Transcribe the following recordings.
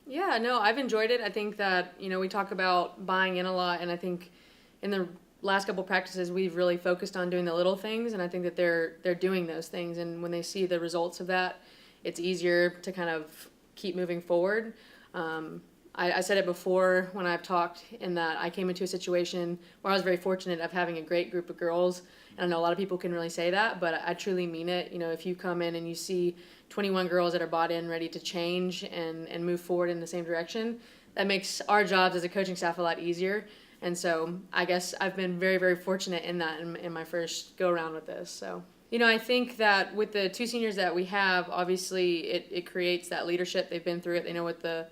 Yeah, no, I've enjoyed it. I think that, we talk about buying in a lot, and I think in the last couple practices we've really focused on doing the little things, and I think that they're doing those things, and when they see the results of that, it's easier to kind of keep moving forward. I said it before when I've talked, in that I came into a situation where I was very fortunate of having a great group of girls, and I know a lot of people can really say that, but I truly mean it. If you come in and you see 21 girls that are bought in, ready to change and move forward in the same direction, that makes our jobs as a coaching staff a lot easier. And so I guess I've been very, very fortunate in that in my first go around with this. So, I think that with the two seniors that we have, obviously it creates that leadership. They've been through it. They know what the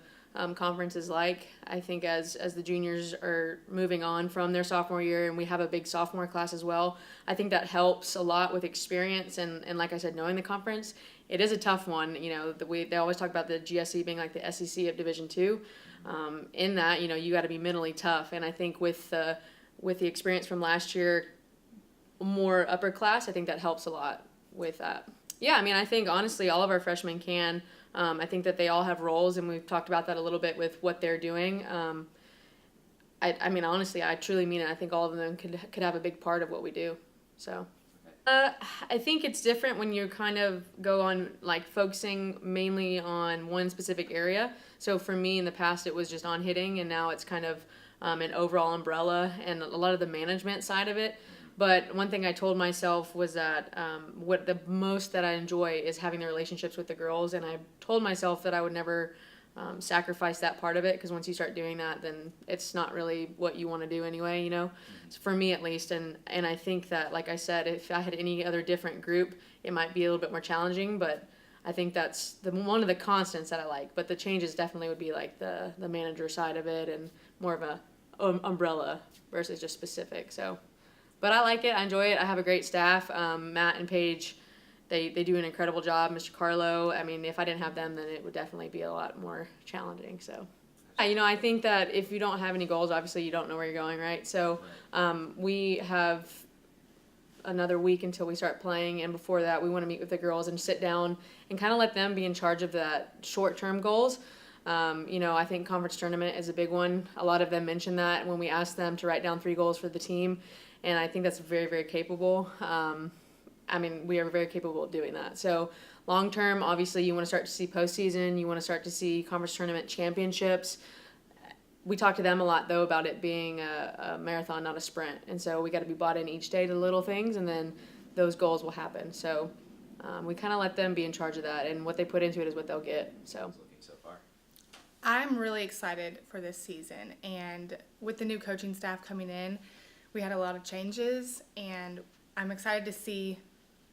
conference is like. I think as the juniors are moving on from their sophomore year, and we have a big sophomore class as well, I think that helps a lot with experience and like I said, knowing the conference. It is a tough one. They always talk about the GSC being like the SEC of Division II. In that, you got to be mentally tough, and I think with the experience from last year, more upper class, I think that helps a lot with that. Yeah, I think honestly all of our freshmen can. I think that they all have roles, and we've talked about that a little bit with what they're doing. Honestly, I truly mean it. I think all of them could have a big part of what we do. So, I think it's different when you kind of go on like focusing mainly on one specific area. So for me in the past, it was just on hitting, and now it's kind of an overall umbrella and a lot of the management side of it. But one thing I told myself was that what the most that I enjoy is having the relationships with the girls, and I told myself that I would never sacrifice that part of it, because once you start doing that, then it's not really what you want to do anyway, So for me at least. And I think that, like I said, if I had any other different group, it might be a little bit more challenging, but I think that's one of the constants that I like. But the changes definitely would be like the manager side of it, and more of a umbrella versus just specific. So. But I like it. I enjoy it. I have a great staff. Matt and Paige, they do an incredible job. Mr. Carlo, if I didn't have them, then it would definitely be a lot more challenging. So, I think that if you don't have any goals, obviously you don't know where you're going, right? So we have another week until we start playing, and before that we want to meet with the girls and sit down and kind of let them be in charge of that short-term goals. I think conference tournament is a big one. A lot of them mention that when we ask them to write down 3 goals for the team. And I think that's very, very capable. We are very capable of doing that. So long term, obviously, you want to start to see postseason. You want to start to see conference tournament championships. We talk to them a lot, though, about it being a marathon, not a sprint. And so we got to be bought in each day to the little things, and then those goals will happen. So we kind of let them be in charge of that, and what they put into it is what they'll get. So. So far. I'm really excited for this season, and with the new coaching staff coming in, we had a lot of changes, and I'm excited to see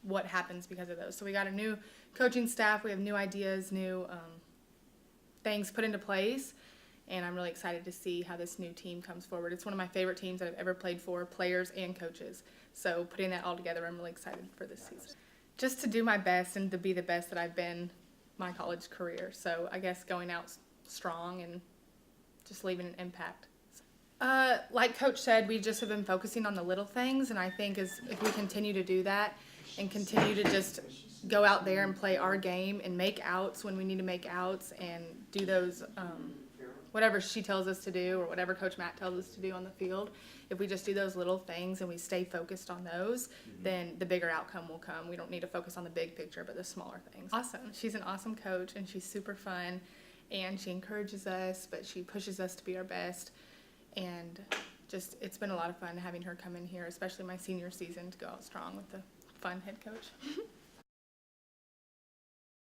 what happens because of those. So we got a new coaching staff, we have new ideas, new things put into place, and I'm really excited to see how this new team comes forward. It's one of my favorite teams that I've ever played for, players and coaches. So putting that all together, I'm really excited for this season. Just to do my best and to be the best that I've been my college career. So I guess going out strong and just leaving an impact. Like Coach said, we just have been focusing on the little things, and I think if we continue to do that and continue to just go out there and play our game and make outs when we need to make outs and do those whatever she tells us to do or whatever Coach Matt tells us to do on the field, if we just do those little things and we stay focused on those, then the bigger outcome will come. We don't need to focus on the big picture, but the smaller things. Awesome. She's an awesome coach, and she's super fun, and she encourages us, but she pushes us to be our best. And just, it's been a lot of fun having her come in here, especially my senior season, to go out strong with the fun head coach.